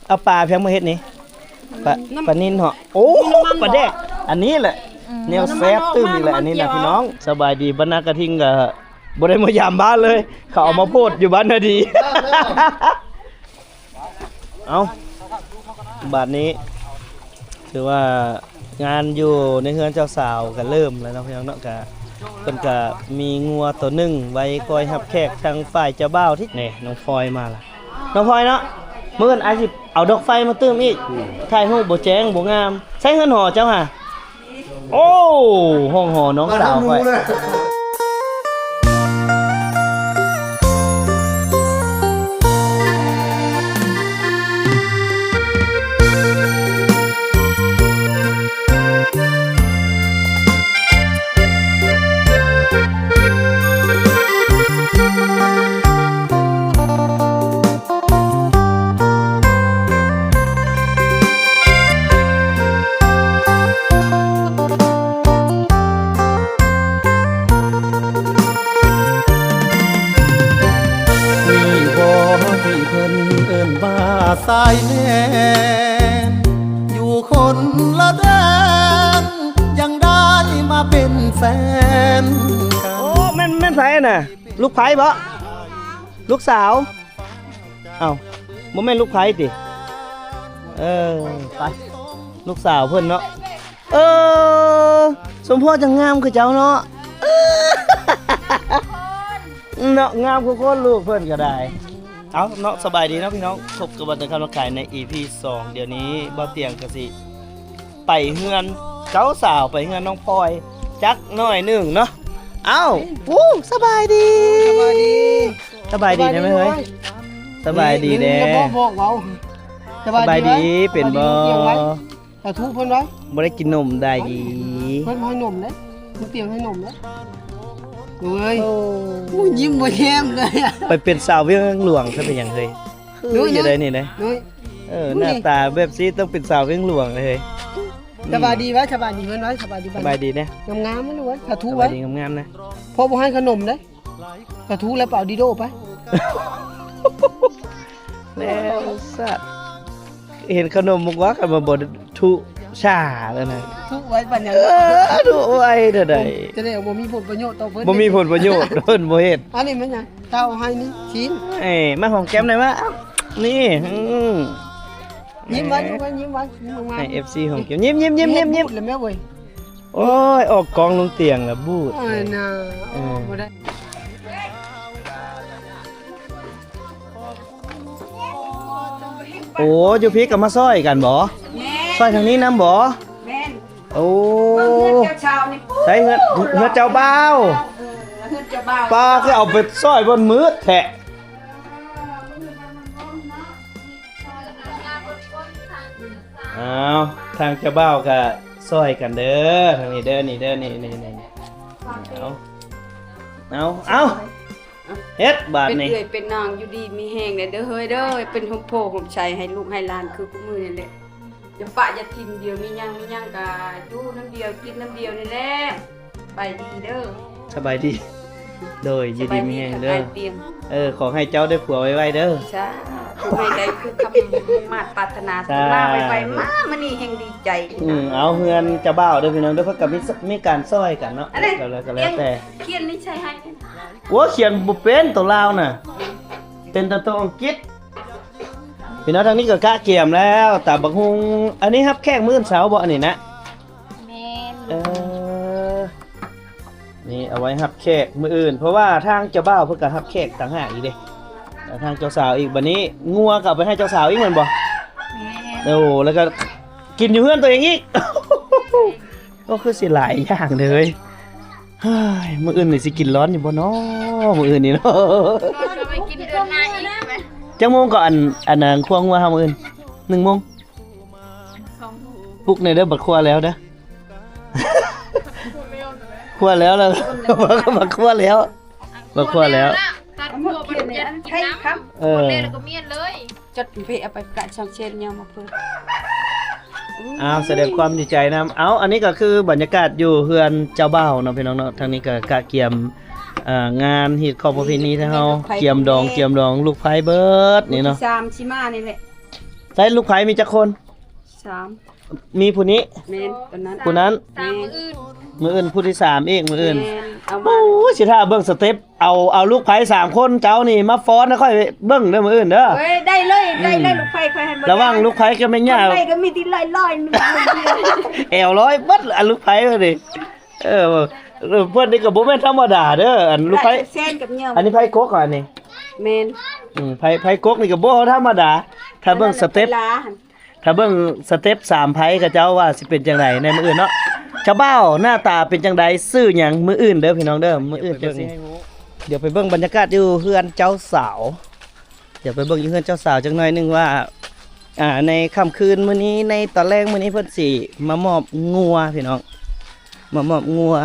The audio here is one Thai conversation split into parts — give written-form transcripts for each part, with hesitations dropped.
เอาปลาเพียงมาเฮ็ดนี่ปลานิ่นเหรอโอ้ปลาแดกอันนี้แหละแนวแซ่บตื้มอีกแหละอันนี้นะพี่น้องสบายดีบรรณากระทิงก็บ่ได้มายามบ้านเลยเขาเอามาโพดอยู่บ้านนาดีเอาบาทนี้ถือว่างานอยู่ในเฮือนเจ้าสาวก็เริ่มแล้วเนาะพี่น้องเนาะก็เพิ่นก็มีงัวตัวหนึงไว้คอยรับแขกทางฝ่ายเจ้าบ่าวที่นี่น้องพลอยมาล่ะน้องพลอยเนาะมื้อนั้นอาจสิเอาดอกไฟมาเติมอีกถ่ายรูปบ่แจ้งบ่งามใช้เฮือนหอเจ้าห่าโอ้ห้องหอน้องสาวข่อยสายแนนอยู่คนละแดนยังได้มาเป็นแฟนกัน โอ้แม่นไผน่ะลูกไผบ่ลูกสาวเอ้าบ่แม่นลูกไผติไปลูกสาวเพิ่นเนาะสมพ่อจังงามคือเจ้าเนาะเนาะงามกว่าคนลูกเพิ่นก็ได้เอาเนาะสบายดีเนาะพี่น้องพบกับบันเทิงข่าวขายใน EP 2เดี๋ยวนี้บ่เตียงก็สิไปเฮือนเจ้าสาวไปเฮือนน้องพลอยจักหน่อยหนึงเนาะเอ้าสบายดีสบายดีได้ไหมเฮ้ยสบายดีแน่บอกเว้าสบายดีเป็นบ่แต่ทุกเพิ่นไว้บ่ได้กินนมได้อี เพิ่นให้นมเด้เพิ่นเตรียมให้นมเด้ดูเอ้ยยิ้มบ่แย้มเลยอ่ะไปเป็นสาวเวียงหลวงซะเป็นหยังเฮ้ยคืออยู่ได้นี่เลยหน้าตาแบบนี้ต้องเป็นสาวเวียงหลวงเลยเฮ้ยสบายดีไว้สบายดีเพิ่นไว้สบายดี สบายดีนะงามๆมันด้วยถ้าทุไว้งามๆนะพอบ่ให้ขนมเด้ถ้าทุแล้วเปล่าดิโดไปแล้วสัตว์เห็นขนมมุกว่ากันมาบ่ทุชาแล้วนะทุไว้ปัญญาทุไว้เด้อใดจะได้บ่มีผลประโยชน์ต่อเพิ่นบ่มีผลประโยชน์เพิ่นบ่เฮ็ดอันนี้มันหยังเต้าให้นี่ชิ้นมาหอมแก้มหน่อยมานี่ยิ้มไว้ยิ้มมาให้ FC หอมแก้มยิ้มแล้วแม่เว้ยโอ้ยออกกองลงเตียงแล้วบูดน่ะบ่ได้โอ้อยู่พี่กับมาซ้อยกันบ่ซ้อยทางนี้นำบ่แม่นโอ้เฮือนเจ้าชาวนี่ใช่เฮือนเจ้าบ่าวเฮือนเจ้าบ่าวป้าคือเอาไปซ้อยบนมือแทะอ้าวทางเจ้าบ่าวก็ซ้อยกันเด้อทางนี้เด้อนี่เอาเฮ็ดบาดนี่เป็นเอื้อยเป็นนางอยู่ดีมีแห้งเด้อเฮ้ยเด้อเป็นห่มโพห่มชัยให้ลูกให้หลานคือกูมือนี่แหละอย่าปะอย่าทิ่มเดียวมีหยังกะอยู่น้ำเดียวกินน้ำเดียวนี่แหละไปดีเด้อสบายดีโดยยินดีมีแห้งเด้อขอให้เจ้าได้ผัวไวๆเด้อจ้าผู้ให้ได้คือคำมาปรารถนาสุราไวๆมามื้อนี้แห่งดีใจเอาเฮือนเจ้าบ่าวเด้อพี่น้องเด้อเพิ่นก็มีการซ้อยกันเนาะก็แล้วแต่เขียนนี่ใช่ให้โอ้เขียนบ่เป็นตัวลาวน่ะเป็นตัวอังกฤษพี่น้องทางนี้ก็กะเกียมแล้วตาบักฮุงอันนี้ครับแขกมื้อเช้าบ่อันนี้นะแม่นนี่เอาไว้รับแขกมื้ออื่นเพราะว่าทางเจ้าบ่าวเพิ่นก็รับแขกต่างหากอีกเด้แต่ทางเจ้าสาวอีกบัดนี้งัวก็เอาไปให้เจ้าสาวอีกเหมือนบ่โอ้แล้วก็กินอยู่เฮือนตัวเองอีกก็คือสิหลายอย่างเลยเฮ้ยมื้ออื่นนี่สิกินร้อนอยู่บ่เนาะมื้ออื่นนี่เนาะจะไปกินเดือนหน้าอีกไหมจังโมงก่อนอันนั้นครัวงัวเฮามื้ออื่น1 โมงปลุกในเด้อบัดครัวแล้วเด้อครัวแล้วบัดครัวแล้วตัดครัวเป็นยันใช่ครับคนเล่นก็เมียนเลยจดเพเอาไปประชาเชนยามาเพิ่มแสดงความดีใจนะอันนี้ก็คือบรรยากาศอยู่เฮือนเจ้าบ่าวเนาะพี่น้องเนาะทางนี้ก็กะเกียมงานฮีดคอประเพณีที่เฮาเกียมดองลูกไผ่เบิดนี่เนาะ3ชิมานี่แหละ ใช้ลูกไผมีจักคน 3 มีผู้นี้ แม่นตอนนั้น ผู้นั้น แม่น มืออื่นผู้ที่3อีกมืออื่น แม่นเอา โอ้ มา ยสิถ้าเบิ่งสเต็ปเอาลูกไผ3คนเจ้านี่มาฟ้อนแล้วค่อยเบิ่งเด้อมืออื่นเด้อ เฮ้ยได้เลยลูกไฟค่อยให้มา ระวังลูกไผก็ไม่ยาก ไฟก็มีที่ลอยๆนึง แอวร้อยเบัดอันลูกไผเด้อดิเออเพิ่นนี่ก็บ่แม่นธรรมดาเด้ออันลูกไผ เส้นกับเหยื่อ อันนี้ไผกกอันนี้ แม่น ไผกกนี่ก็บ่ธรรมดาถ้าเบิ่งสเต็ป วลาหั่น ถ้าเบิ่งสเต็ป3ไผก็เจ้าว่าสิเป็นจังไดในมื้ออื่นเนาะชาวบ้านหน้าตาเป็นจังไดซื้อหยังมื้ออื่นเด้อพี่น้องเด้อมื้ออื่นจังเดี๋ยวไปเบิ่งบรรยากาศอยู่เฮือนเจ้าสาวเดี๋ยวไปเบิ่งอยู่เฮือนเจ้าสาวจังหน่อยหนึงว่าในค่ำคืนมื้อนี้ในตอนแรกมื้อนี้เพิ่นสิมามอบงัวพี่น้องมามอบงัว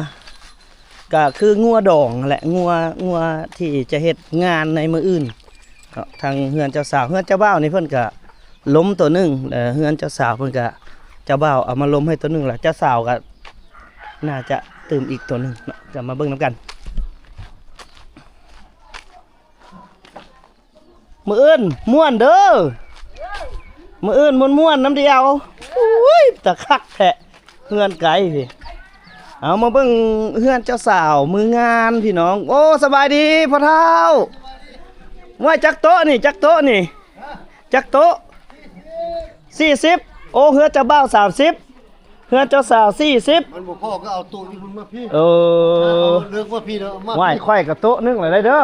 ก็คืองัวดองนั่นแหละงัวที่จะเฮ็ดงานในมื้ออื่นก็ทางเฮือนเจ้าสาวเฮือนเจ้าบ่าวนี่เพิ่นก็ล้มตัวหนึงเฮือนเจ้าสาวเพิ่นก็เจ้าบ่าวเอามาล้มให้ตัวหนึงแล้วเจ้าสาวก็น่าจะตื่มอีกตัวหนึงเนาะจะมาเบิ่งนํกันมื้ออื่นม่วนเด้อมื้ออื่นม่วนๆน้ำเดียวอุ้ยตะคักแท้เฮือนไกลพี่เอามาเบิ่งเฮือนเจ้าสาวมืองานพี่น้องโอ้สบายดีพ่อเฒ่าว่าจักโต๊ะนี่จักโต๊ะนี่จักโต๊ะ40โอ้เฮือนเจ้าบ่าว30เฮือนเจ้าสาว40มันบ่พอก็เอาตู้นี่มาพี่ เออ เลือกว่าพี่เด้อมา ว่ายไข่กับโต๊ะนึงอะไรเด้อ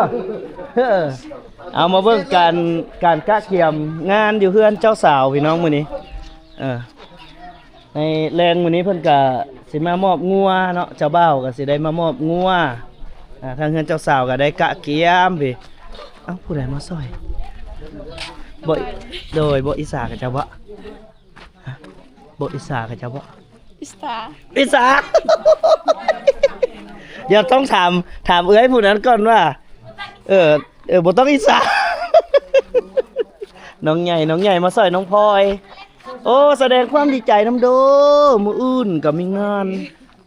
เอามาเบิ่งการกะเกียมงานอยู่เฮือนเจ้าสาวพี่น้องมื้อนี้ในแรงมื้อนี้เพิ่นก็สิมามอบงัวเนาะเจ้าบ่าวก็สิได้มามอบงัวทางเฮือนเจ้าสาวก็ได้กะเกียมพี่เอ้าผู้ใดมาซอยบ่โดยบ่อีสากับเจ้าบ่ฮะบ่อีสากับเจ้าบ่อีสา เดี๋ยวต้องถามเอื้อยผู้นั้นก่อนว่าบ่ต้องอีสาน น้องใหญ่มาซอยน้องพลอยโอ้แสดงความดีใจน้ำโดมื้ออื่นก็มีงาน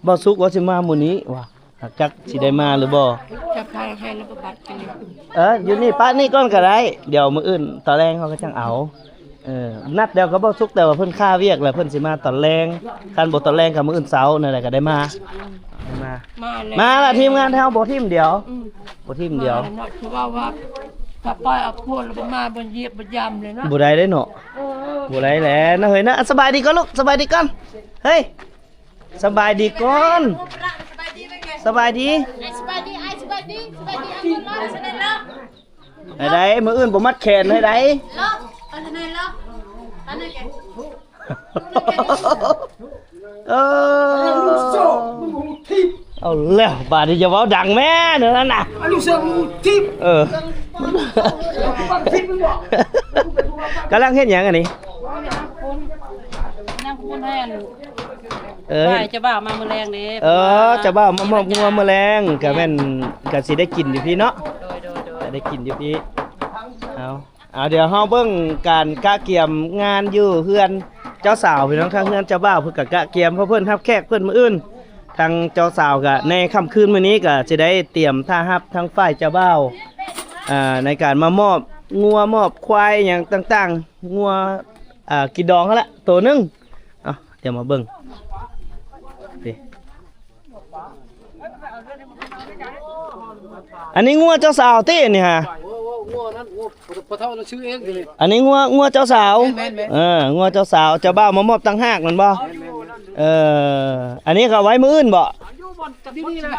บ่สุกว่าสิมามื้อนี้ว่ะจักสิได้มาหรือบ่ จะพาให้ระบบบัตรกันเลย อยู่นี่ป้านี่ก่อนก็ได้เดี๋ยวมื้ออื่นตอนแรงเขาก็จังเอานัดเดียวก็บ่สุกแต่ว่าเพิ่นค่าเวียกแล้วเพิ่นสิมาตอนแรงคันบ่ตอนแรงก็มื้ออื่นเช้านั่นแหละก็ได้มามาละทีมงานเฮาบ่ทีมเดียวบ่ทีมเดียว เนาะคือว่าถ้าปล่อยเอาโพดแล้วบ่มาบ่เหยียบบ่ยำเลยเนาะ บ่ได้เด้เนาะบ่ได้แหละนะเฮ้ยนะสบายดีก่อนลูกสบายดีก่อนเฮ้ยสบายดีก่อนสบายดีไอ้ได้มื้ออื่นบ่มัดแขนให้ได้เออเอาแล้วบาดนี้จะเว้าดังแม่เด้อนั่นน่ะลูกเสือทิพกำลังเฮ็ดหยังอันนี้ นั่งคูณให้อัน ไป จะบ่าวมามื้อแรงเด้ จะบ่าวมามอบงัวมื้อแรงก็แม่นก็สิได้กินอยู่พี่เนาะ โดย จะได้กินอยู่พี่เอาเดี๋ยวเฮาเบิ่งการกะเกียมงานอยู่เฮือนเจ้าสาวพี่น้องทางเฮือนเจ้าบ่าวเพิ่นก็กะเกียมเพราะเพิ่นรับแขกเพิ่นมื้ออื่นทางเจ้าสาวก็ในค่ำคืนมื้อนี้ก็สิได้เตรียมท่ารับทางฝ่ายเจ้าบ่าวในการมามอบงัวมอบควายหยังต่างๆงัวกินดองนั่นแหละตัวหนึงเดี๋ยวมาเบิ่งนี่อันนี้งัวเจ้าสาวตินี่ฮะ งัวนั้นงัวพอเท่าเราชื่อเองเลย อันนี้งัวเจ้าสาว แม่น งัวเจ้าสาวเจ้าบ่าวมามอบตั้งหากมันบ่อันนี้เขาไว้มื้ออื่นบ่ ที่นี่นะ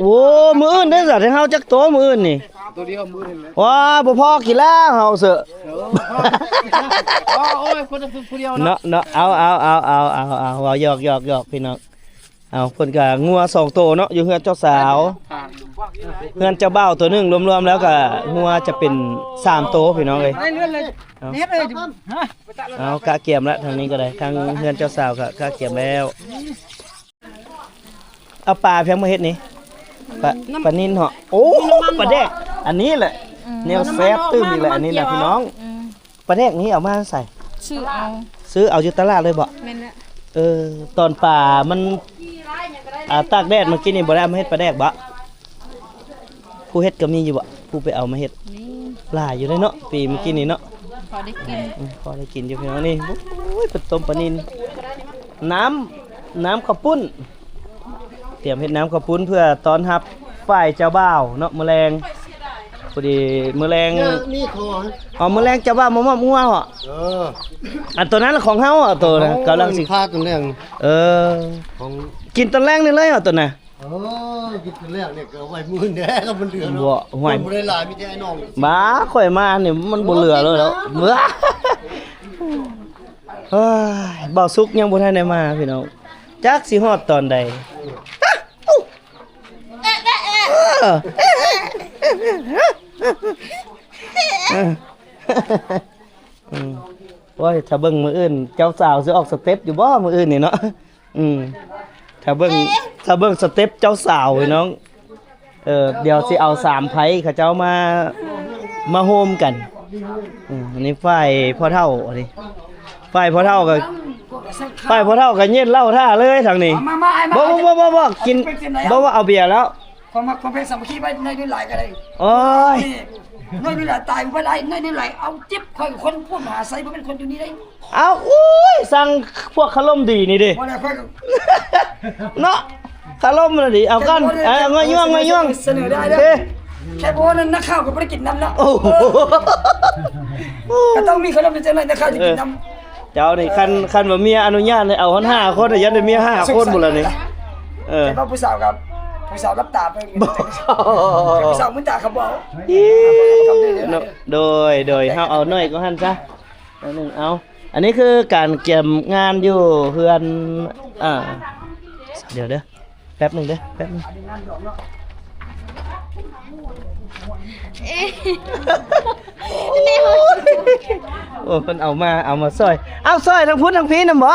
โอ้มื้ออื่นได้สัตว์ให้เฮาจักโตมื้ออื่นนี่ ตัวเดียวมือเห็นเลย ว้าบ่พอกินแล้วเฮาเสอะ โอ้ยคนเดียวนะ เนาะเอาเว้าหยอกพี่น้องเอาเพิ่นก็งัว2โตเนาะอยู่เฮือนเจ้าสาวเฮือนเจ้าบ่าวตัวหนึงรวมๆแล้วก็งัวจะเป็น3โตพี่น้องเอ้ย เลื่อนเลยเน็ตเลยฮะ เอากะเกียมแล้วทางนี้ก็ได้ทางเฮือนเจ้าสาวก็กะเกียมแล้วเอาปลาเพียงมาเฮ็ดนี่ปลานิ่นเหรอโอ้ปลาแดกอันนี้แหละแนวแซ่บตื้มอีกแหละอันนี้แหละพี่น้องปลาแดกนี้เอามาใส่ซื้อเอาอยู่ตลาดเลยบ่ตอนป่ามันตากแดดเมื่อกี้นี่บ่ได้เอามาเฮ็ดปลาแดกบ่ผู้เฮ็ดก็มีอยู่บ่ผู้ไปเอามาเฮ็ดหลายอยู่เลยเนาะปีเมื่อกี้นี่เนาะ อได้กิน พอได้กินอยู่พี่น้องนี่โอ้ยเป็นต้มปลานินน้ำข้าวปุ้นเตรียมเฮ็ดน้ำข้าวปุ้นเพื่อต้อนรับฝ่ายเจ้าบ่าวเนาะมื้อแลงพอดีมื้อแลง นี่ขอ อ๋อมื้อแลงเจ้าบ่าวมามอบงัวเหรอ อันตัวนั้นของเฮาอ่ะตัวนะกำลังสิ ค่าตัวแรก เออ ของ กินตอนแรกนี่เลยเหรอตัวน่ะ กินตัวแรกเนี่ยก็เอาไว้มื้อแน่ก็มันเหลือเนาะ บ่ห่วย บ่ได้หลายมีแต่ไอ้น้อง บ้าข่อยมานี่มันบ่เหลือเลยแล้วเมื่อเฮ้ยบ่าวสุกยังบ่ทันได้มาพี่น้องจักสิฮอดตอนใดโอ้ยถ้าเบิ่งมื้ออื่นเจ้าสาวสิออกสเต็ปอยู่บ่มื้ออื่นนี่เนาะถ้าเบิ่งสเต็ปเจ้าสาวพี่น้องเดี๋ยวสิเอา3ไผเขาเจ้ามาโฮมกันอันนี้ฝ่ายพ่อเฒ่าอันนี้ฝ่ายพ่อเฒ่าก็เย็นเหล้าท่าเลยทางนี้บ่กินบ่ว่าเอาเบียร์แล้ว ความเป็นสามัคคีไว้ในนี่หลายก็ได้ โอ้ย น้อยนี่หลายตายบ่ได้น้อยนี่หลายเอาจิ๊บค่อยคนพูดมหาไสบ่เป็นคนอยู่นี่ได้ เอาอุ้ยสั่งพวกขลมดีนี่ดิ บ่ได้ค่อย เนาะขลมน่ะดิเอากันเอาง่อย เสนอได้เด้ เด้ อแค่บ่นั้นนักข่าวก็บ่ได้กินน้ำเนาะ โอ้โห ก็ต้องมีขนมจังได๋นักข่าวจะกินน้ำ เจ้านี่คันว่าเมียอนุญาตให้เอา5คนยันได้เมีย5คนหมดแล้วนี่แต่ว่าผู้สาวกับผู้สาวรับตาไปผู้สาวมึนตาเขาบอก โดยเฮาเอาหน่อยก็หั่นซะอันนึงเอาอันนี้คือการเก็บงานอยู่เฮือนเดี๋ยวเด้อแป๊บนึงเด้อแป๊บนึงโอ้เพิ่นเอามาซอยเอาซอยทั้งพุ้นทั้งพี่นำบ่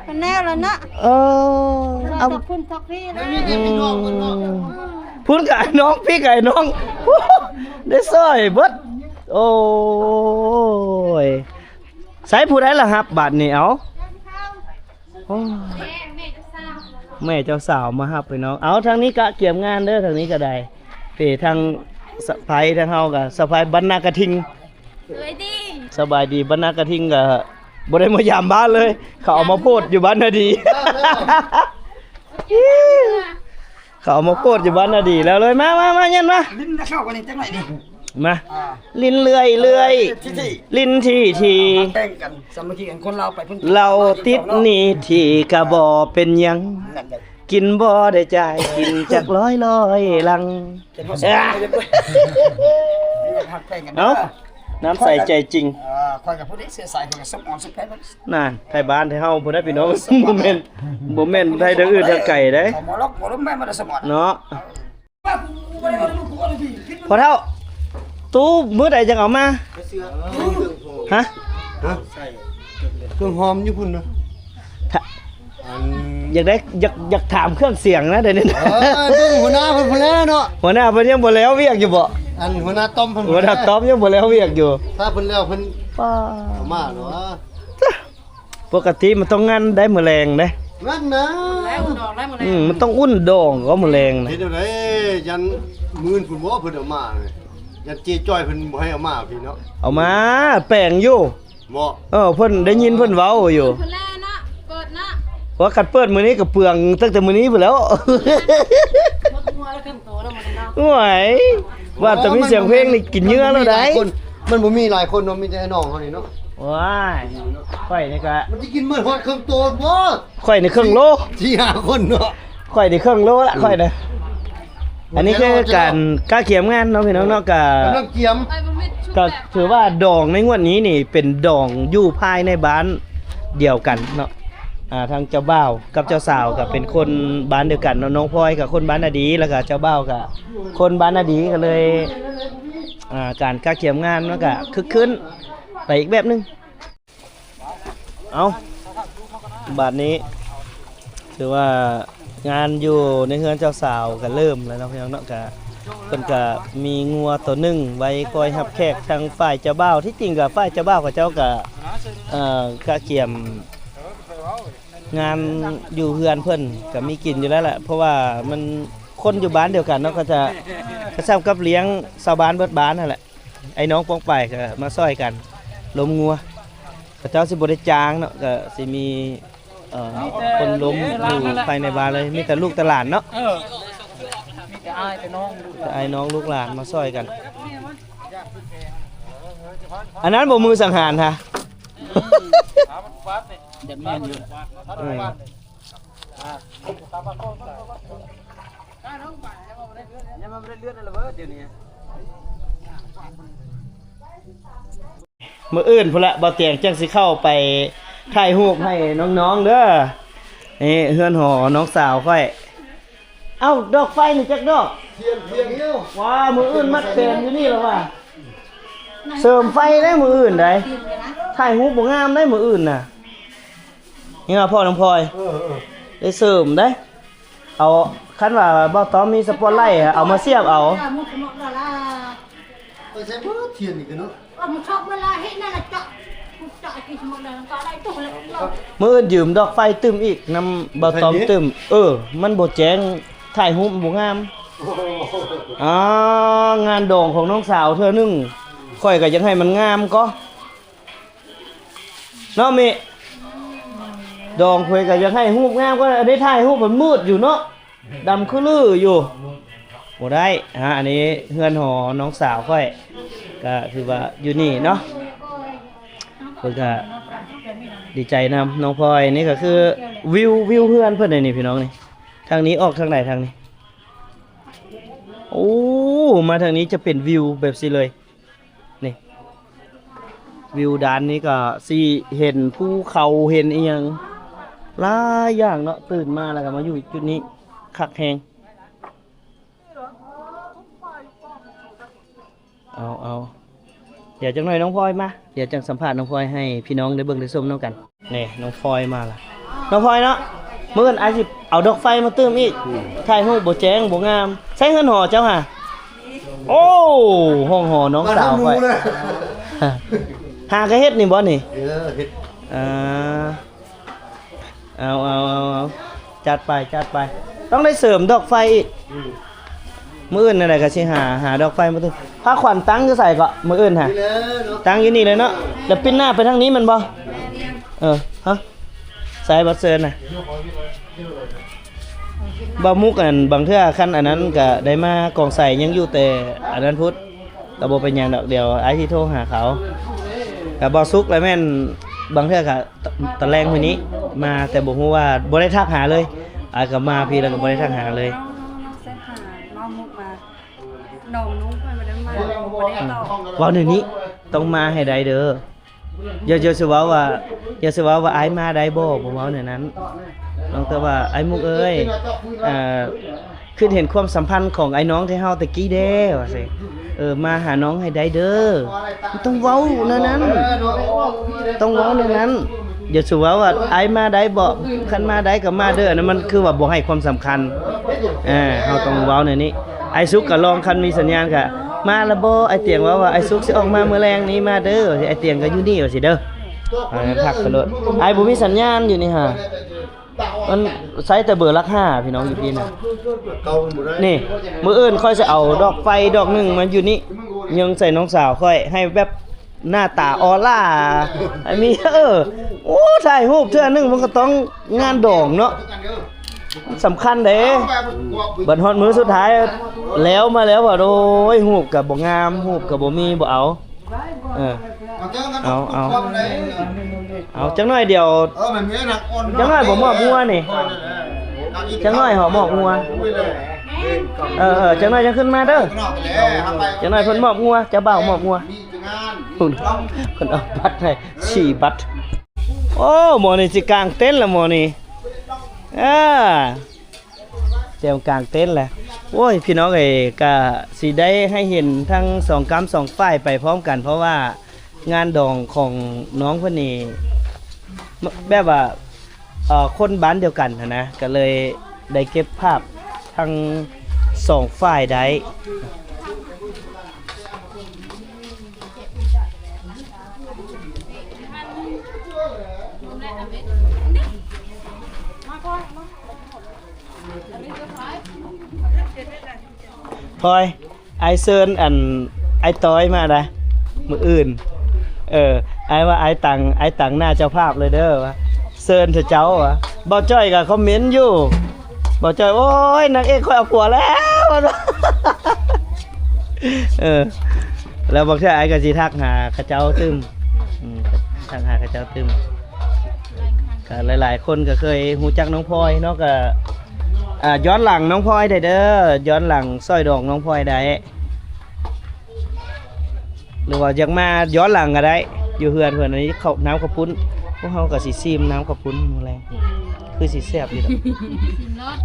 มันแน่แล้วนะเอา คุณทักพี่นะ พุ้นกับไอ้น้องพี่กับไอ้น้องได้ซอยเบิดโอ้ยใส่ผู้ใดล่ะครับบาดนี้เอาแม่เจ้าสาวมาฮับไปน้องเอาทางนี้กะเกี่ยมงานเด้อทางนี้ก็ได้ไปทางสะพายทางเฮาก็สะพายบรรณากระทิงสบายดีบรรณากระทิงก็บ่ได้มายามบ้านเลย เขาเอามาโพดอยู่บ้านนาดี เขาเอามาโพดอยู่บ้านนาดีแล้วเลยมายันมา ลิ้นนักข่าวกันนี่จังไหนนี่ มาลิ้นเลื่อยลิ้นที แป้งกันสามัคคีกันคนเราไปพุ่น เราติดหนี่ที่กะบ่เป็นหยังกินบ่ได้จ่ายกินจากร้อยลังเอาน้ำใส่ใจจริง คอยกับผู้ใดเสียสายคอยกับซุปอ่อนซุปแพ้ นั่นไทยบ้านไทยเฮาพุ่นได้พี่น้องบ่แม่นไทยทางอื่นทางไกลได้ หมอล็อกหมอล้มแม่มาได้สมอน เนาะพอเท่าตู้มื้อใดจังเอามาฮะ เครื่องหอมอยู่พุ่นนะ อยากถามเครื่องเสียงนะเดี๋ยวนี้ หัวหน้าเพิ่นแล้วเนาะ หัวหน้าเพิ่นยังบ่แล้วเวียกอยู่บ่ หัวหน้าต้อมเพิ่น หัวหน้าต้อมยังบ่แล้วเวียกอยู่ ถ้าเพิ่นแล้วเพิ่น ป้า มาเนาะ ปกติมันต้องงั้นได้มื้อแรงเด้ นั่นนะ มันต้องอุ่นดองก็มื้อแรงนะ เฮ็ดจังได๋ยันมื่นพุ่นบ่เพิ่นเอามาเลยยันเจจ้อยเพิ่นบ่ให้เอามาพี่เนาะ เอามาแป้งอยู่ บ่ เพิ่นได้ยินเพิ่นเว้าอยู่ เพิ่นแลนะเปิดนะ เพราะคันเปิดมื้อนี้ก็เปลืองตั้งแต่มื้อนี้พุ่นแล้ว โอ้ยว่าแต่มีเสียงเพลงนี่กินเนื้อแล้วได้ มันบ่มีหลายคนเนาะมีแต่น้องเฮานี่เนาะ ว้ายข่อยนี่ก็ มันสิกินมื้อฮอดเครื่องโตบ่ ข่อยนี่ครึ่งโล ที่หาคนเนาะ ข่อยนี่ครึ่งโลละข่อยน่ะอันนี้คือการกล้าเขียมงานเนาะพี่น้องเนาะก็ กำลังเกียม ก็ถือว่าดองในงวดนี้นี่เป็นดองอยู่ภายในบ้านเดียวกันเนาะทางเจ้าบ่าวกับเจ้าสาวก็เป็นคนบ้านเดียวกันเนาะน้องพลอยกับคนบ้านนาดีแล้วก็เจ้าบ่าวก็คนบ้านนาดีก็เลยการกล้าเขียมงานมันก็คึกคืนไปอีกแบบนึงเอาบาดนี้ถือว่างานอยู่ในเฮือนเจ้าสาวก็เริ่มแล้วเนาะพี่น้องเนาะก็เพิ่นก็มีงัวตัวหนึงไว้คอยรับแขกทางฝ่ายเจ้าบ่าวที่จริงก็ฝ่ายเจ้าบ่าวกับเจ้าก็กะเกี่ยมงานอยู่เฮือนเพิ่นก็มีกินอยู่แล้วแหละเพราะว่ามันคนอยู่บ้านเดียวกันเนาะก็จะกระซ้ำกับเลี้ยงชาวบ้านเบิดบ้านนั่นแหละไอ้น้องป้องไปก็มาซอยกัน ล้มงัวเขาเจ้าสิบ่ได้จ้างเนาะก็สิมีคนล้มอยู่ภายในบ้านเลยมีแต่ลูกแต่หลานเนาะมีแต่อายแต่น้องดู แต่ไอ้น้องลูกหลานมาซอยกันอันนั้นบ่มือสังหารฮะ เดี๋ยวแม่นอยู่ ยังมาเลื่อนอะไรเว้ยเดี๋ยวนี้มื้ออื่นพุ่นละบ่เตียงจังสิเข้าไปถ่ายรูปให้น้องๆเด้อนี่เฮือนหอน้องสาวค่อยเอ้าดอกไฟนี่จักดอกเทียนนิ้วว้ามื้ออื่นมัดเต็มอยู่นี่แล้วว่ะเสริมไฟได้มื้ออื่นได้ถ่ายรูปบ่งามได้มื้ออื่นน่ะนี่ว่าพ่อน้องพลอยได้เสริมได้เอาคันว่าบ่ต้อมมีสปอตไลท์เอามาเสียบเอา ไปใช้บ่เทียนอีกเนาะ một chọc là hết nay là chọn cái một lần có đây tụ lại มื้ออื่นยืมดอกไฟตึมอีกนำบ่ต้อมตึมมันบ่แจ้งถ่ายรูปบ่งามงานโด่งของน้องสาวเธอนึงค่อยก็ยังให้มันงามก็เนาะมิดองค่อยก็ยังให้รูปงามก็ได้ถ่ายรูปมันมืดอยู่เนาะดำคือลืออยู่บ่ได้อันนี้เฮือนหอน้องสาวค่อยก็ถือว่าอยู่นี่เนาะเพิ่นก็ดีใจนำน้องพลอยนี่ก็คือวิวเฮือนเพิ่นนี่พี่น้องนี่ทางนี้ออกทางไหนทางนี้โอ้มาทางนี้จะเป็นวิวแบบสิเลยนี่วิวด้านนี้ก็สิเห็นภูเขาเห็นอีหยังหลายอย่างเนาะตื่นมาแล้วก็มาอยู่จุดนี้คักแฮงเอาเดี๋ยวจังหน่อยน้องพลอยมาเดี๋ยวจังสัมภาษณ์น้องพลอยให้พี่น้องได้เบิ่งได้ชมน้ำกันนี่น้องพลอยมาละน้องพลอยเนาะมื้ออื่นอาจสิเอาดอกไฟมาเติมอีกถ่ายรูปบ่แจ้งบ่งามใช้เงินหอเจ้าห่าโอ้ห้องหอน้องสาวค่อยหากระเฮ็ดนี่บ่นี่เฮ็ดเอาจัดไปต้องได้เสริมดอกไฟอีกมื้ออื่นนั่นแหละก็สิหาดอกไฟมาเติมผ้าขวัญตั้งอยู่ใส่ก็มื้ออื่นหาตั้งอยู่นี่เลยเนาะแล้วปิ้นหน้าไปทางนี้มันบ่ฮะใส่บัดเซินน่ะบ่มุกอันบางเทื่อคันอันนั้นก็ได้มากองใส่ยังอยู่แต่อันนั้นพุทธก็บ่เป็นหยังดอกเดียวไอ้ที่โทรหาเขาก็บ่สุกแล้วแม่นบางเทื่อก็ตะแรงมื้อนี้มาแต่บ่ฮู้ว่าบ่ได้ทักหาเลยอ้ายก็มาพี่แล้วก็บ่ได้ทักหาเลย นมนุ้งไปมาได้มาบ่ได้ตอบ ว่าเดี๋ยวนี้ต้องมาให้ได้เด้ออย่าสิว่าอ้ายมาได้บ่เว้าในนั้นน้องแต่ว่าไอ้มุกเอ้ยคือเห็นความสัมพันธ์ของไอ้น้องที่เฮาตะกี้เด้ว่าสิมาหาน้องให้ได้เด้อต้องเว้าในนั้นต้องเว้าในนั้นอย่าสิว่าอ้ายมาได้บ่คันมาได้ก็มาเด้อนั่นมันคือว่าบ่ให้ความสำคัญเฮาต้องเว้าในนี้ไอ้สุกก็ลองคันมีสัญญาณก็มาละบ่ไอ้เตียงว่าไอ้สุกสิออกมามื้อแรงนี้มาเด้อไอ้เตียงก็อยู่นี่ว่าสิเด้อพักกันโลดไอ้บ่มีสัญญาณอยู่นี่ฮะมันใช้แต่เบอร์หลัก5พี่น้องอยู่พี่น่ะนี่มื้ออื่นค่อยสิเอาดอกไฟดอกหนึงมาอยู่นี่ยังใส่น้องสาวค่อยให้แบบหน้าตาออร่าไอ้มีโอ้ถ่ายรูปเทื่อนึงมันก็ต้องงานดองเนาะสำคัญเด้บัดฮอดมื้อสุดท้ายแล้วมาแล้วว่าโอ้ยรูปก็บ่งามรูปก็บ่มีบ่เอาเอาจังหน่อยเดี๋ยวจังหน่อยบ่มอบงัวนี่จังหน่อยหอมอบงัวจังหน่อยจะขึ้นมาเด้อจังหน่อยเพิ่นมอบงัวจะบ่าวมอบงัวเพิ่นเอาบัตรให้4บัตรโอ้หมอนี่สิกางเต็นท์ละหมอนี่เตรียมกลางเต็นท์แหละโอ้ยพี่น้องก็สิได้ให้เห็นทั้ง2กัม2ฝ่ายไปพร้อมกันเพราะว่างานดองของน้องเพิ่นนี่แบบว่าคนบ้านเดียวกันนะก็เลยได้เก็บภาพทั้ง2ฝ่ายได้พลอยไอเซิร์นอันไอต้อยมาได้มื้ออื่น ไอ้ว่าไอ้ตังหน้าเจ้าภาพเลยเด้อวะเซิร์นเถอะเจ้าวะบ่จ้อยก็คอมเมนต์อยู่บ่จ้อยโอ้ยนางเอกค่อยเอาผัวแล้ว แล้วบอกว่าไอ้ก็สิทักหาเขาเจ้าตึมทักหาเขาเจ้าตึมก็หลายๆคนก็เคยฮู้จักน้องพลอยเนาะก็ย้อนหลังน้องพลอยได้เด้อย้อนหลังสร้อยดอกน้องพลอยได้หรือว่าอยากมาย้อนหลังก็ได้อยู่เฮือนเพิ่นอันนี้เขาน้ำข้าวปุ้นพวกเฮาก็สิซิมน้ำข้าวปุ้นมื้อแรงคือสิแซ่บอยู่ดอก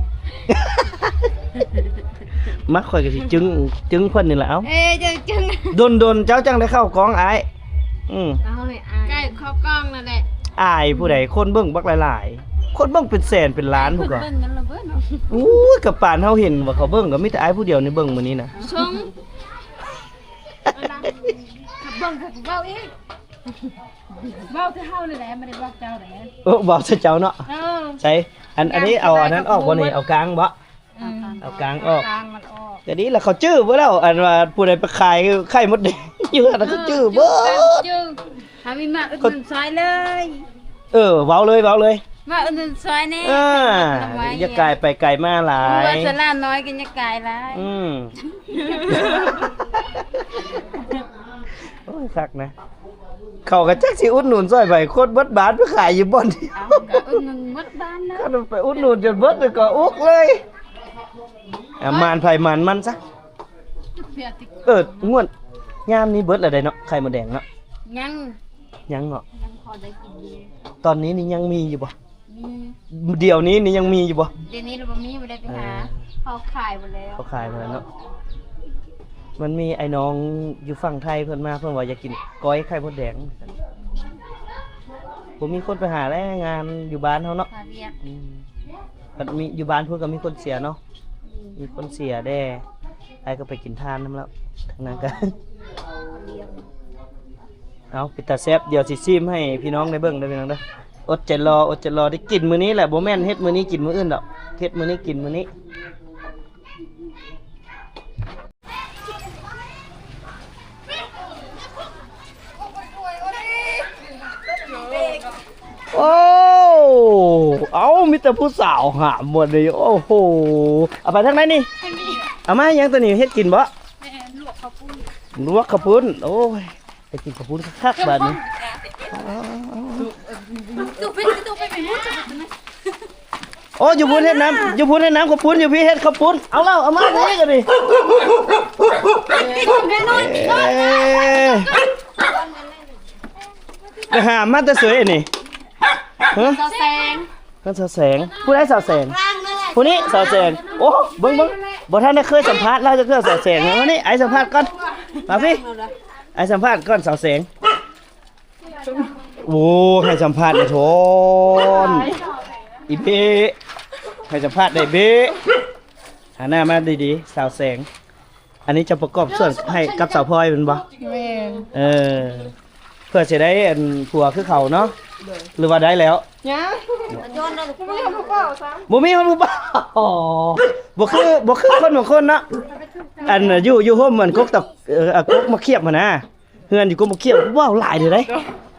มักข่อยก็สิจึงเพิ่นนี่แหละเอ้าจึง ดนเจ้าจังได้เข้ากองอ้ายเอาเลยใกล้เข้ากล้องนั่นแหละ อายผู้ใดคนเบิ่งบักหลายๆคนเบิ่งเป็นแสนเป็นล้านพุ่นก็ เบิ่งกันละเบิ่งเนาะ อู้ยกับป่านเฮาเห็นว่าเขาเบิ่งก็มีแต่อ้ายผู้เดียวในเบิ่งมื้อนี้นะ ชงขับเบิ่งขับเว้าอีกเว้าที่เฮาเลยแหละไม่ได้บอกเจ้าแหละ โอ้บอกซะเจ้าเนาะ ใช่อันนี้เอาอันนั้นออกบ่นี่เอากลางบ่เอากลางออก กลางมันออก ก็ดีแล้วเขาจื้อบ่แล้วอันว่าผู้ใดไปขายไข่มดแดงอยู่อันนั้นก็จื้อเบ่ จึงหามีมาอึดซอยเลย เว้าเลยมาอึดซอยแน่ อย่าไกลไปไกลมาหลาย ว่าสลาน้อยกันอย่าไกลหลาย โอ้ยคักนะเขาก็จักสิอุดหนุนซอยใบโคตรเบิดบาทไปขายอยู่บ่อนที่ เอาก็อึดหมดบ้านนะ ก็ไปอุดหนุนจนเบิดเลยก็อุกเลยมานไผมันซะ เพียติ งวดยามนี้เบิดแล้วได้เนาะไข่มดแดงเนาะ ยัง ยังเนาะ ยังพอได้กินอยู่ ตอนนี้นี่ยังมีอยู่บ่ มี เดี๋ยวนี้นี่ยังมีอยู่บ่ เดี๋ยวนี้เราบ่มีบ่ได้ไปหาเขาขายหมดแล้ว เขาขายมาแล้วเนาะมันมีไอ้น้องอยู่ฝั่งไทยเพิ่นมาเพิ่นว่าอยากกินก้อยไข่มดแดงผมมีคนไปหาแล้วงานอยู่บ้านเฮาเนาะ พาเรียก มันมีอยู่บ้านเพิ่นก็มีคนเสียเนาะมีคนเสียแด้ไอ้ก็ไปกินทานนํแล้วทางนั้นก็ เอาปิดตาแซ่บเดี๋ยวสิซิมให้พี่น้องได้เบิ่งได้พี่น้องเด้ออดใจรอได้กินมื้อนี้แหละบ่แม่นเฮ็ดมื้อนี้กินมื้ออื่นดอกเฮ็ดมื้อนี้กินมื้อนี้โอ้เอามีแต่ผู้สาวหามหมดเลยโอ้โหเอาไปทางไหนนี่เอามายังตัวนี้เฮ็ดกินบ่ลวกข้าวปุ้นโอ้ยไปกินข้าวปุ้นคักๆบัดนี้โอ้อยู่พูนเฮ็ดน้ำอยู่พูนเฮ็ดน้ำข้าวปุ้นอยู่พี่เฮ็ดข้าวปุ้นเอาแล้วเอามานี่กันดิหามาแต่สวยนี่ฮะ เจ้าแสง นั่นสาวแสงผู้ได้สาวแสงผู้นี้สาวแสงโอ้เบิ่งบ่ท่านได้เคยสัมภาษณ์เราจะเคยสาวแสงนะนี่ไอ้สัมภาษณ์ก่อนมาพี่ไอ้สัมภาษณ์ก่อนสาวแสงโอ้ให้สัมภาษณ์เลยโทนอีเบให้สัมภาษณ์ได้เบหาหน้ามาดีๆสาวแสงอันนี้จะประกอบส่วนให้กับสาวพลอยเป็นบ่เพื่อจะได้ผัวคือเขาเนาะหรือว่าได้แล้วบ่มีคนบ่บ่บ่คือคนบางคนเนาะอันอยู่โฮมเหมือนกกตะกกมาเขียบมานะเฮือนอยู่กกมาเขียบว้าวหลายเด้อเ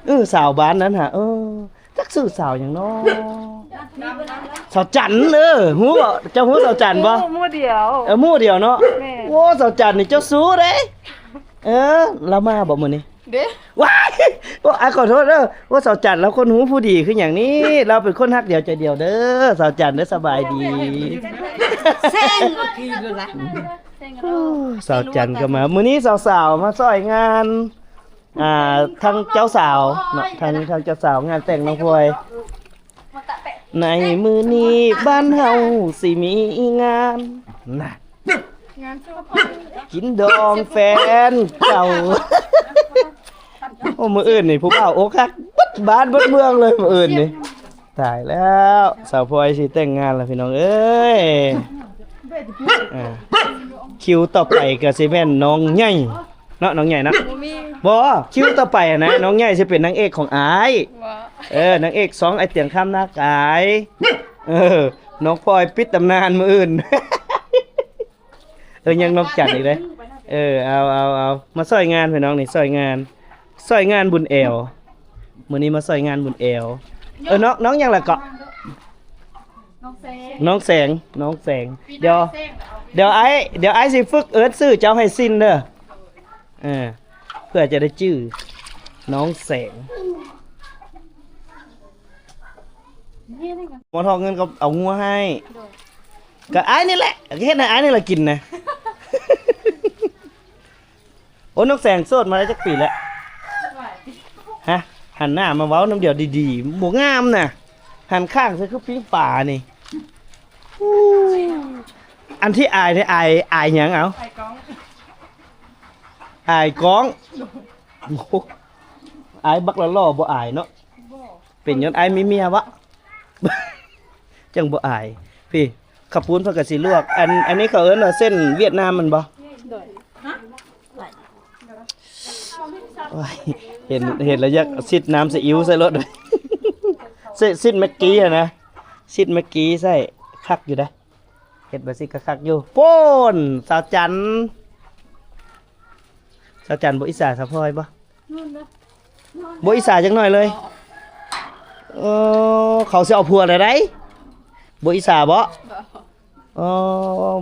ด้สาวบ้านนั้นฮะจักชื่อสาวหยังเนาะสาวจันฮู้บ่เจ้าฮู้สาวจันบ่หมู่เดียวหมู่เดียวเนาะโอ้สาวจันนี่เจ้าสู้เด้เรามาบ่มื้อนี้เด้ว้ายขอโทษเด้อว่าสาวจันแล้วคนหูผู้ดีคืออย่างนี้เราเป็นคนฮักเดียวใจเดียวเด้อสาวจันได้สบายดีเส้นคือละสาวจันก็มามื้อนี้สาวๆมาซอยงานทางเจ้าสาวเนาะทางเจ้าสาวงานแต่งน้องพลอยในมื้อนี้บ้านเฮาสิมีงานน่ะกินดองแฟนเก่าโอ้มื้ออื่นนี่ผู้บ่าวอกหักบ้านเบิดเมืองเลยมื้ออื่นนี่ตายแล้วสาวพลอยสิแต่งงานแล้วพี่น้องเอ้ยคิวต่อไปก็สิแม่นน้องใหญ่เนาะน้องใหญ่นะบ่คิวต่อไปนะน้องใหญ่สิเป็นนางเอกของอ้ายนางเอก2ไอ้เตียงข้ามหน้ากายน้องพลอยปิดตำนานมื้ออื่นยังน้องจัดอีกเลยเอามาซอยงานพี่น้องนี่ซอยงานบุญแอว มื้อนี้มาซอยงานบุญแอวน้องหยังล่ะเกาะ น้องแซง น้องแสงเดี๋ยวไอ้สิฝึกเอิร์ธซื้อเจ้าให้สิ้นเด้อเพื่อจะได้จื้อน้องแสงหมอทองเงินก็เอางัวให้ก็ไอ้นี่แหละเฮ็ดให้ไอ้นี่แหละกินนะ โอ้น้องแสงโสดมาได้จักปีแล้วฮะหันหน้ามาเว้าน้ำเดียวดีๆบ่งามน่ะหันข้างใส่คือปิ้งป่านี่อันที่อายเนี่ยอายหยังเอาอายก้องอายบักละล่อบ่อายเนาะเป็นย้อนอายมีเมียวะ จังบ่อายพี่ขับปูนเพิ่นก็สิลวกอันนี้เขาเอิ้นว่าเส้นเวียดนามมันบ่โอ้ยเห็นแล้วอยากซิดน้ำซีอิ๊วใส่รถเลย ซิดเมื่อกี้อะนะซิดเมื่อกี้ใส่คักอยู่ได้เห็ดแบบซิก็คักอยู่โป้นสาวจันบ่อิสาสาวพลอยบ่บ่อิสาจังหน่อยเลยเขาสิเอาผัวได้ไดบ่อิสาบ่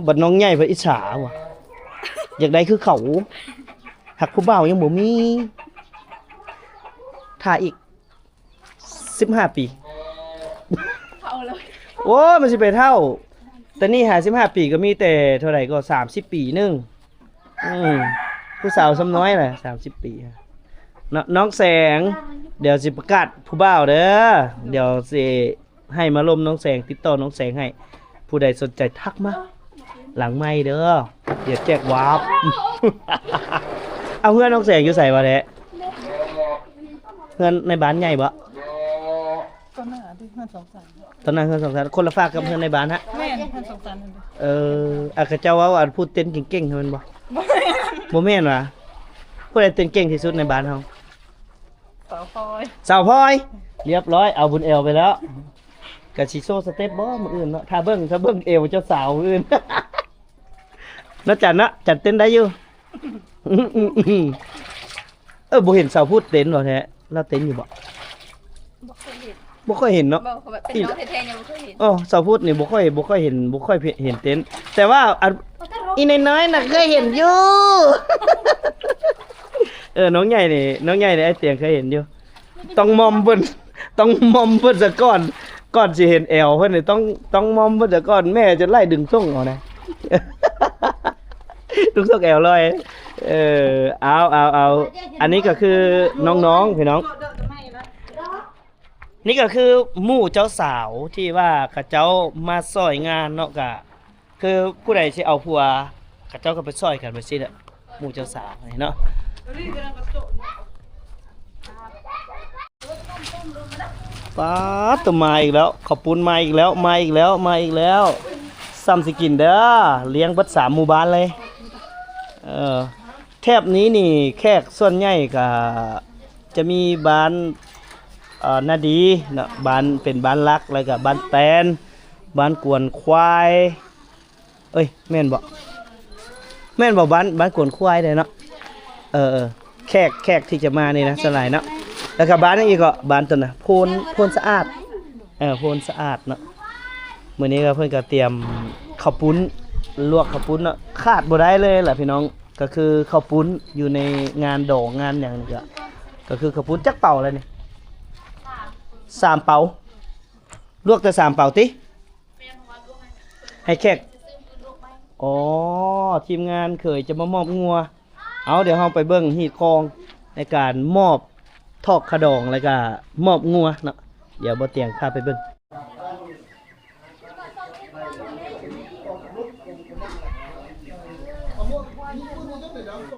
บัดน้องใหญ่เพิ่นอิสาว่ะอยากได้คือเขาหักผู้บ่าวยังบ่มีถ่าอีก15 ปีโอ้มันสิไปเท่าแต่นี่55 ปีก็มีแต่เท่าไหร่ก็30 ปีนึงผู้สาวซ้ำน้อยแหละ30 ปีน้องแสงเดี๋ยวสิประกาศผู้บ่าวเด้อเดี๋ยวสิให้มาลมน้องแสงติดต่อน้องแสงให้ผู้ใดสนใจทักมาหลังไมค์เด้อเดี๋ยวแจกวาร์ป เอาเพื่อนน้องแสงอยู่ใส่วะแท้เพื่อนในบ้านใหญ่บ่ตอนนั้นเพื่อน2 3คนละฝากกับเพื่อนในบ้านฮะแม่เพื่อน2 3อากาเจ้าว่าอันพูดเต้นเก่งๆให้มันบ่บ่แม่นว่ะผู้ใดเต้นเก่งที่สุดในบ้านเฮาสาวพลอยเรียบร้อยเอาบุญเอวไปแล้วก็สิโซสเต็ปบ่มื้ออื่นเนาะถ้าเบิ่งเอวเจ้าสาวมื้ออื่น เนาะจันเนาะจันเต้นได้อยู่ บ่เห็นสาวพูดเต้นบ่แท้เราเต้นอยู่บ่บ่ค่อยเห็นเนาะบ่เป็นน้องแท้ๆยังบ่เคยเห็นสาวพูดนี่บ่ค่อยเห็นเต้นแต่ว่าอีน้อยๆน่ะเคยเห็นอยู่ น้องใหญ่นี่ไอ้เตียงเคยเห็นอยู่ต้องมอมเพิ่นซะก่อนสิเห็นแอวเพิ่นนี่ต้องมอมเพิ่นซะก่อนแม่จะไล่ดึงส่งเอานะ ดึงส่งแอวเลยเอาอันนี้ก็คือน้องๆพี่น้องนี่ก็คือหมู่เจ้าสาวที่ว่าเขาเจ้ามาซอยงานเนาะก็คือผู้ใดสิเอาผัวเขาเจ้าก็ไปซอยกันไปสิแหละหมู่เจ้าสาวนี่เนาะป๊าดตัวมาอีกแล้วขอบปุ้นมาอีกแล้วซ้ำสิกินเด้อเลี้ยงเบิด3 หมู่บ้านเลยแถบนี้นี่แขกส่วนใหญ่ก็จะมีบ้านนาดีนะบ้านเป็นบ้านรักแล้วก็บ้านแตนบ้านกวนควายแม่นบ่บ้านกวนควายได้เนาะแขกที่จะมานี่นะสลายเนาะแล้วก็บ้านนี้อีกก็บ้านตัวน่ะโพนสะอาดโพนสะอาดเนาะมื้อนี้ก็เพิ่นก็เตรียมข้าวปุ้นลวกข้าวปุ้นเนาะขาดบ่ได้เลยล่ะพี่น้องก็คือข้าวปุ้นอยู่ในงานดอกงานหยังนี่ก็คือข้าวปุ้นจักเป่าอะไรนี่3 เป่าลวกแต่3 เป่าติให้แขกทีมงานเคยจะมามอบงัวเอาเดี๋ยวเราไปเบิ่งฮีดคองในการมอบทอกขะดองแล้วก็มอบงัวเนาะเดี๋ยวบ่เตียงพาไปเบิ่ง